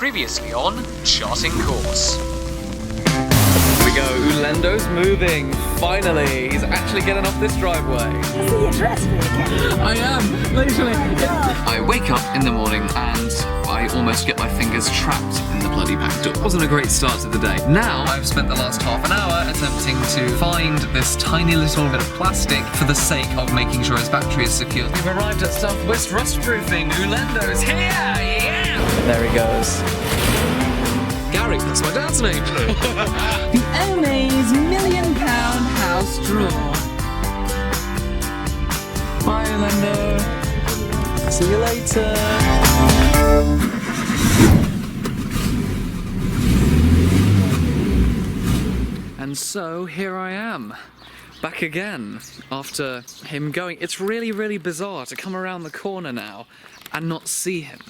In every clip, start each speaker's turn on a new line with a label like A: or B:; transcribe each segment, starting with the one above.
A: Previously on Charting Course.
B: Here we go, Ulendo's moving. Finally, he's actually getting off this driveway.
C: See, you dressed me again.
B: I am, literally.
D: I wake up in the morning and I almost get my fingers trapped in the bloody back door. It wasn't a great start to the day. Now, I've spent the last half an hour attempting to find this tiny little bit of plastic for the sake of making sure his battery is secure.
B: We've arrived at Southwest Rustproofing. Ulendo's here, yeah! There he goes.
D: Gary, that's my dad's name.
C: The Omaze £1 million house draw.
B: Bye, Ulendo. See you later. And so here I am, back again after him going. It's really, really bizarre to come around the corner now and not see him.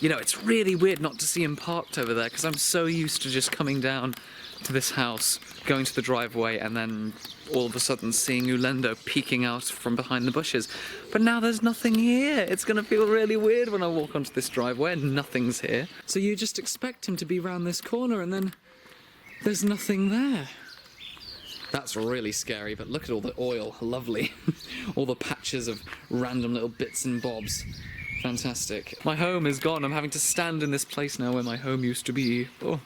B: You know, it's really weird not to see him parked over there because I'm so used to just coming down to this house, going to the driveway, and then all of a sudden seeing Ulendo peeking out from behind the bushes. But now there's nothing here. It's going to feel really weird when I walk onto this driveway and nothing's here. So you just expect him to be round this corner and then there's nothing there. That's really scary, but look at all the oil. Lovely. All the patches of random little bits and bobs. Fantastic. My home is gone. I'm having to stand in this place now where my home used to be. Oh.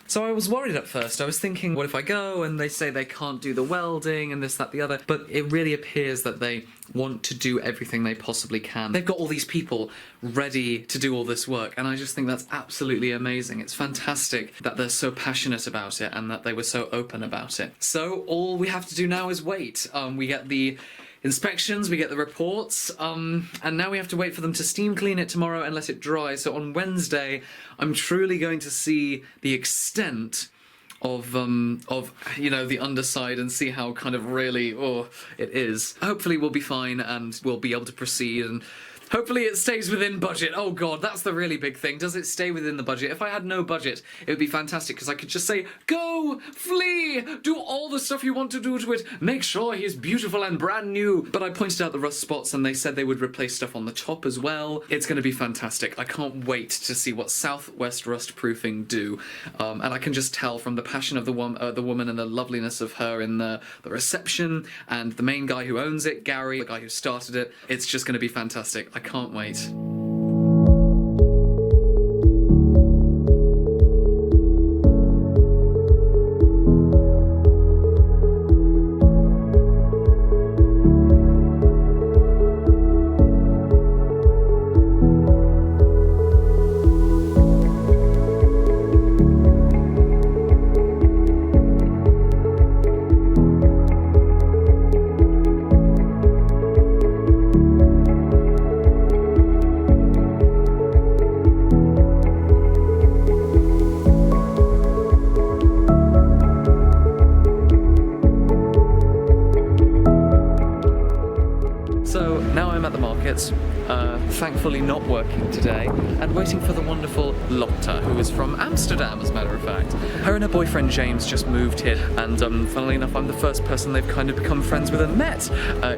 B: So I was worried at first. I was thinking, what if I go and they say they can't do the welding and this, that, the other? But it really appears that they want to do everything they possibly can. They've got all these people ready to do all this work, and I just think that's absolutely amazing. It's fantastic that they're so passionate about it and that they were so open about it. So all we have to do now is wait. We get the inspections, we get the reports, and now we have to wait for them to steam clean it tomorrow and let it dry. So on Wednesday, I'm truly going to see the extent of you know, the underside and see how kind of really it is. Hopefully we'll be fine and we'll be able to proceed, and hopefully it stays within budget. Oh god, that's the really big thing. Does it stay within the budget? If I had no budget, it would be fantastic because I could just say, go, flee, do all the stuff you want to do to it, make sure he's beautiful and brand new. But I pointed out the rust spots and they said they would replace stuff on the top as well. It's going to be fantastic. I can't wait to see what Southwest Rustproofing do. And I can just tell from the passion of the woman and the loveliness of her in the reception, and the main guy who owns it, Gary, the guy who started it. It's just going to be fantastic. I can't wait. So now I'm at the markets, thankfully not working today, and waiting for the wonderful Lotta, who is from Amsterdam, as a matter of fact. Her and her boyfriend James just moved here, and funnily enough, I'm the first person they've kind of become friends with and met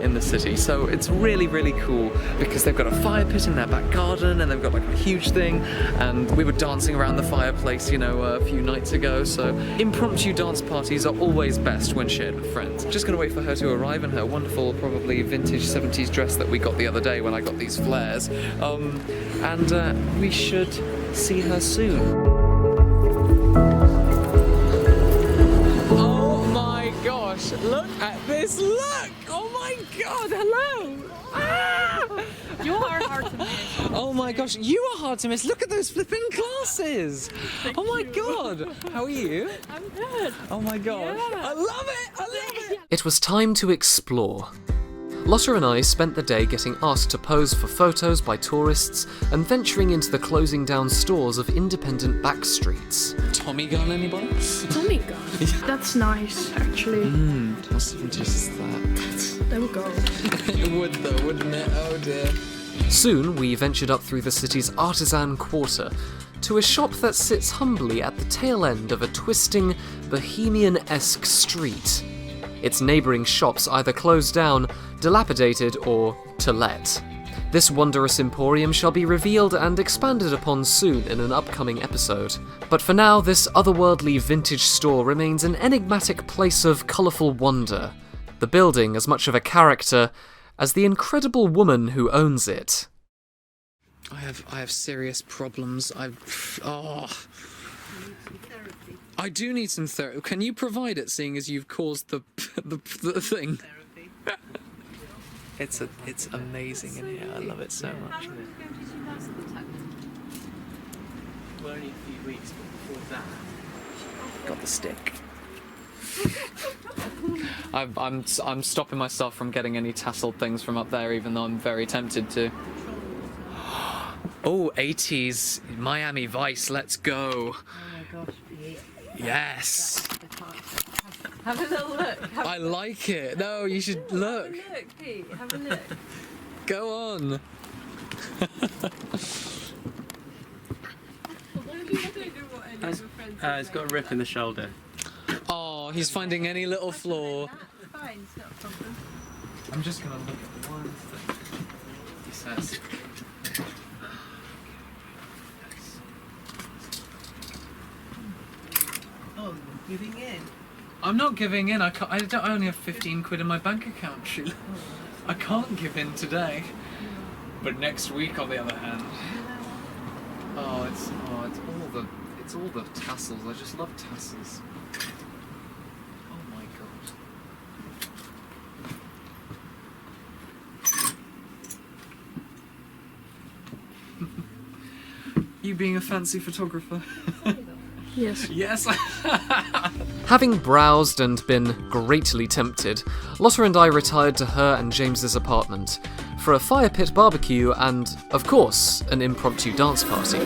B: in the city. So it's really, really cool because they've got a fire pit in their back garden, and they've got like a huge thing, and we were dancing around the fireplace, you know, a few nights ago. So impromptu dance parties are always best when shared with friends. Just gonna wait for her to arrive in her wonderful, probably vintage 70s dress that we got the other day when I got these flares, and we should see her soon. Oh my gosh, look at this look! Oh my god, hello! Ah!
C: You are hard to miss.
B: Oh my gosh, you are hard to miss. Look at those flipping glasses! Oh my god! How are you?
C: I'm good.
B: Oh my gosh.
C: Yeah.
B: I love it! I love it!
A: It was time to explore. Lotta and I spent the day getting asked to pose for photos by tourists and venturing into the closing down stores of independent back streets.
B: Tommy gun, anybody?
E: Tommy gun. That's nice, actually.
B: How vintage is that?
E: There we go.
B: It would though, wouldn't it? Oh dear.
A: Soon we ventured up through the city's artisan quarter to a shop that sits humbly at the tail end of a twisting, bohemian-esque street. Its neighbouring shops either closed down, dilapidated, or to let. This wondrous emporium shall be revealed and expanded upon soon in an upcoming episode. But for now, this otherworldly vintage store remains an enigmatic place of colourful wonder, the building as much of a character as the incredible woman who owns it.
B: I have serious problems. I do need some therapy. Can you provide it, seeing as you've caused the thing? It's amazing in here. I love it so much.
F: Well, only a few weeks, but before that.
B: Got the stick. I'm stopping myself from getting any tasseled things from up there, even though I'm very tempted to. Oh, 80s Miami Vice, let's go.
C: Oh my gosh, Pete.
B: Yes.
C: Have a little look.
B: I like it. No, you should look.
C: Have a look, Pete. Have a look.
B: Go on.
F: It's got a rip in the shoulder.
B: Oh, he's finding any little flaw.
C: That's fine, it's not a problem.
B: I'm just gonna look at one thing. He says.
C: Oh, giving in.
B: I'm not giving in. I only have 15 quid in my bank account, Sheila. I can't give in today. But next week, on the other hand. It's all the tassels. I just love tassels. Oh my god. You being a fancy photographer.
E: Yes.
B: Yes.
A: Having browsed and been greatly tempted, Lotta and I retired to her and James's apartment for a fire pit barbecue and, of course, an impromptu dance party.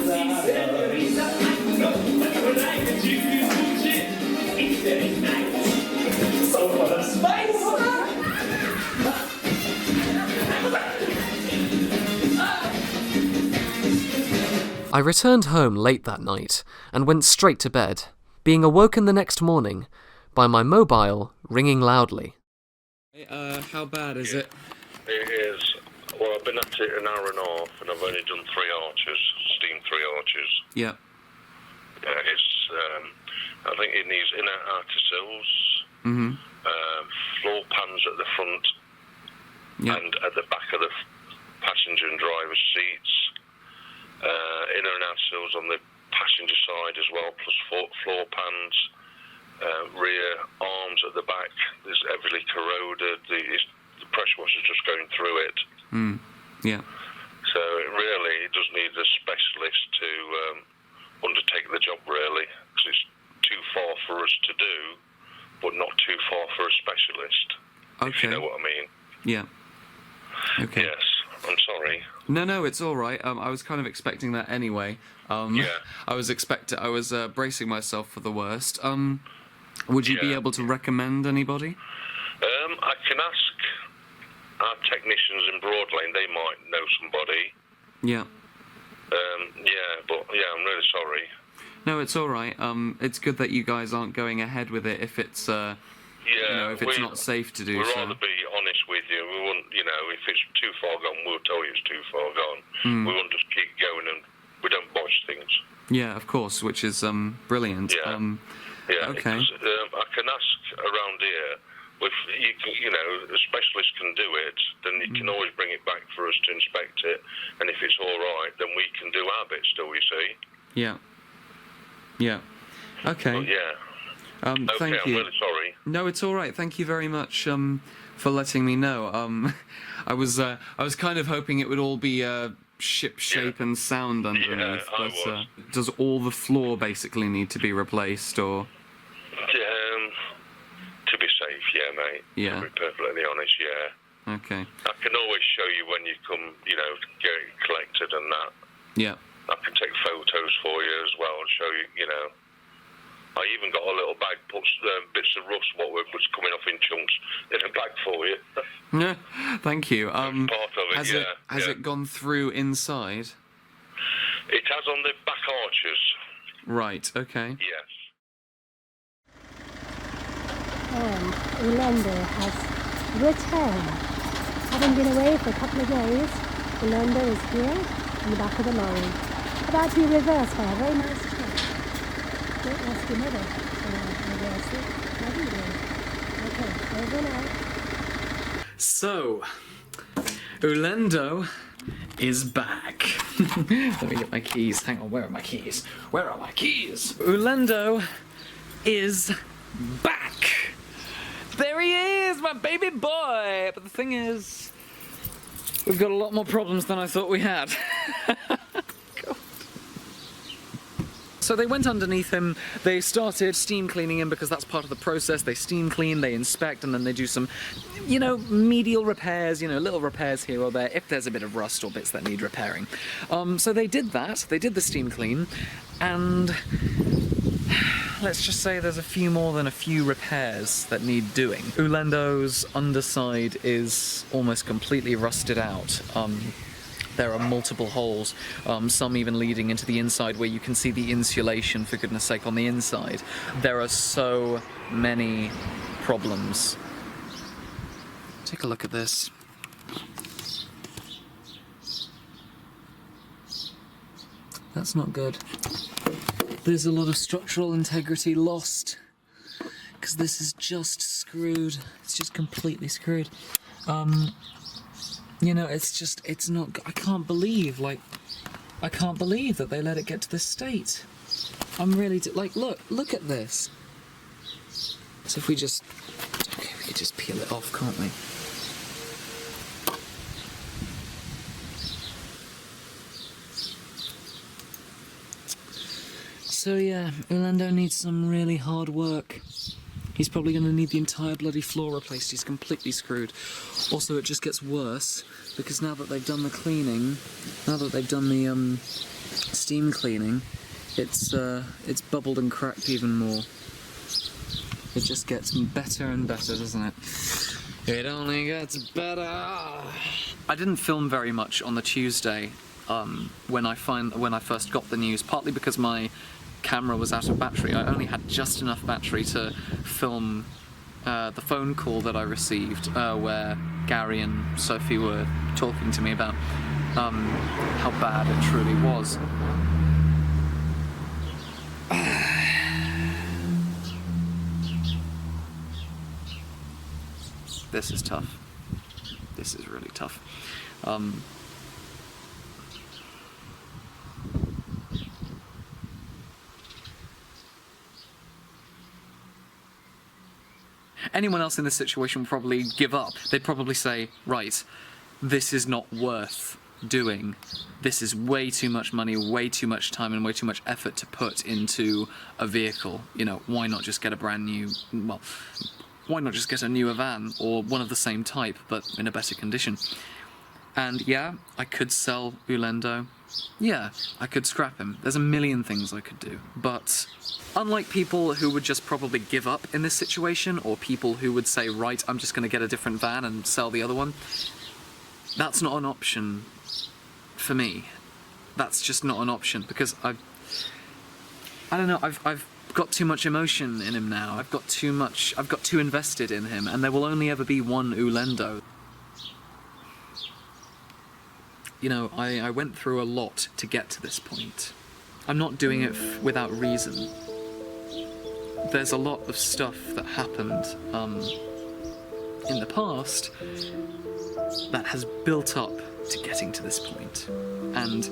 A: I returned home late that night and went straight to bed, being awoken the next morning by my mobile ringing loudly.
B: How bad is it?
G: It is. Well, I've been at it an hour and a half, and I've only done 3 arches, steamed 3 arches.
B: Yeah.
G: It's. I think it needs inner outer sills, floor pans at the front, and at the back of the passenger and driver's seats. Inner and outer sills on the passenger side as well, plus floor pans. Rear arms at the back is heavily corroded. The pressure washer's just going through it.
B: Yeah.
G: So it does need a specialist to undertake the job, really, because it's too far for us to do, but not too far for a specialist.
B: Okay.
G: If you know what I mean.
B: Yeah. Okay.
G: Yes. I'm sorry.
B: No, it's all right. I was kind of expecting that anyway. I was bracing myself for the worst. Would you be able to recommend anybody?
G: I can ask our technicians in Broad Lane. They might know somebody.
B: Yeah.
G: I'm really sorry.
B: No, it's all right. It's good that you guys aren't going ahead with it if it's if it's not safe to do
G: We'd
B: so.
G: rather be honest with you. We wouldn't, if it's too far gone, we'll tell you it's too far gone. We won't just keep going, and we don't botch things.
B: Yeah, of course, which is brilliant.
G: Yeah.
B: Okay.
G: I can ask around here. If a specialist can do it, then you can always bring it back for us to inspect it. And if it's all right, then we can do our bit still. You see.
B: Yeah. Yeah. Okay.
G: But
B: Thank
G: I'm
B: you.
G: really sorry.
B: No, it's all right. Thank you very much for letting me know. I was kind of hoping it would all be ship shape and sound underneath.
G: I
B: but
G: was.
B: Does all the floor basically need to be replaced, or?
G: To be safe, yeah, mate.
B: Yeah.
G: To be perfectly honest, yeah.
B: Okay.
G: I can always show you when you come, get it collected and that.
B: Yeah.
G: I can take photos for you as well and show you, I even got a little bag, puts bits of rust, what was coming off in chunks, in a bag for you.
B: Yeah. Thank you.
G: Part of it,
B: Has it gone through inside?
G: It has on the back arches.
B: Right. Okay.
G: Yes.
H: Ulendo has returned. Having been away for a couple of days, Ulendo is here in the back of the lorry. About to be reversed by a very nice truck. Don't ask your mother to reverse it. Maybe you will. Okay, over now.
B: So, Ulendo is back. Let me get my keys. Hang on, where are my keys? Where are my keys? Ulendo is back. There he is, my baby boy. But the thing is, we've got a lot more problems than I thought we had. So they went underneath him, they started steam cleaning him because that's part of the process. They steam clean, they inspect, and then they do some, you know, medial repairs, you know, little repairs here or there if there's a bit of rust or bits that need repairing. So they did that, they did the steam clean, and let's just say there's a few more than a few repairs that need doing. Ulendo's underside is almost completely rusted out. There are multiple holes, some even leading into the inside where you can see the insulation, for goodness sake, on the inside. There are so many problems. Take a look at this. That's not good. There's a lot of structural integrity lost because this is just screwed. It's just completely screwed. You know, it's not, I can't believe that they let it get to this state. I'm really, like, look at this. So if we just, okay, we could just peel it off, can't we? So yeah, Ulendo needs some really hard work. He's probably going to need the entire bloody floor replaced. He's completely screwed. Also, it just gets worse, because now that they've done the cleaning, now that they've done the steam cleaning, it's bubbled and cracked even more. It just gets better and better, doesn't it? It only gets better. I didn't film very much on the Tuesday when I first got the news, partly because my camera was out of battery. I only had just enough battery to film the phone call that I received where Gary and Sophie were talking to me about how bad it truly was. This is tough. This is really tough. Anyone else in this situation would probably give up. They'd probably say, right, this is not worth doing. This is way too much money, way too much time, and way too much effort to put into a vehicle. You know, why not just get a brand new, well, why not just get a newer van, or one of the same type, but in a better condition? And yeah, I could sell Ulendo. Yeah, I could scrap him. There's a million things I could do. But unlike people who would just probably give up in this situation, or people who would say, right, I'm just going to get a different van and sell the other one, that's not an option for me. That's just not an option, because I don't know, I've got too much emotion in him now. I've got too invested in him, and there will only ever be one Ulendo. You know, I went through a lot to get to this point. I'm not doing it without reason. There's a lot of stuff that happened in the past that has built up to getting to this point. And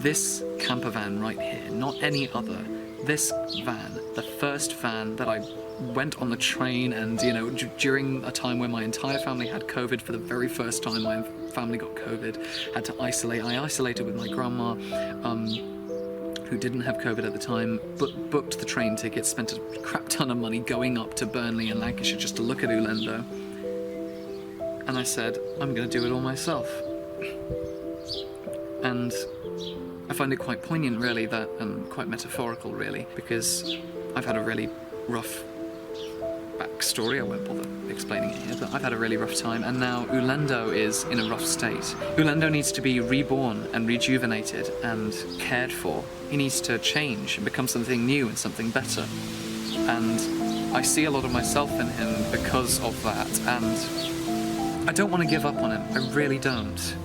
B: this camper van right here, not any other, this van, the first van that I went on the train, and, you know, during a time when my entire family had COVID for the very first time, my family got COVID, had to isolate. I isolated with my grandma, who didn't have COVID at the time, but booked the train tickets, spent a crap ton of money going up to Burnley and Lancashire just to look at Ulendo. And I said, I'm going to do it all myself. And I find it quite poignant, really, that, and quite metaphorical, really, because I've had a really rough backstory. I won't bother explaining it here, but I've had a really rough time, and now Ulendo is in a rough state. Ulendo needs to be reborn and rejuvenated and cared for. He needs to change and become something new and something better. And I see a lot of myself in him because of that, and I don't want to give up on him. I really don't.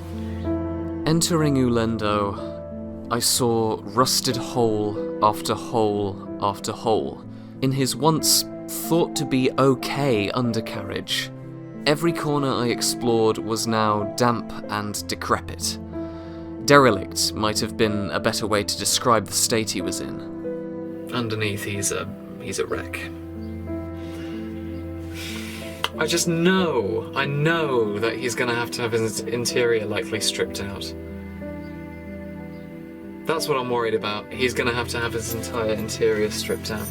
A: Entering Ulendo, I saw rusted hole after hole after hole in his once thought to be okay undercarriage. Every corner I explored was now damp and decrepit. Derelict might have been a better way to describe the state he was in.
B: Underneath, he's a wreck. I just know, I know that he's gonna have to have his interior likely stripped out. That's what I'm worried about. He's gonna have to have his entire interior stripped out.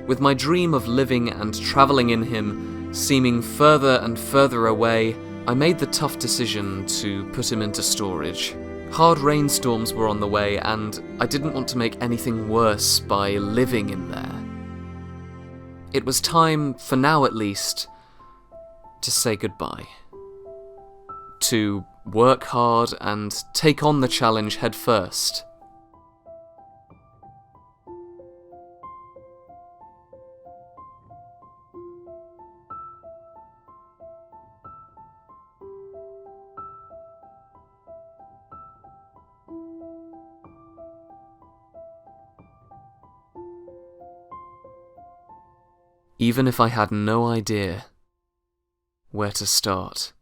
A: With my dream of living and travelling in him seeming further and further away, I made the tough decision to put him into storage. Hard rainstorms were on the way, and I didn't want to make anything worse by living in there. It was time, for now at least, to say goodbye. To work hard and take on the challenge head first. Even if I had no idea where to start.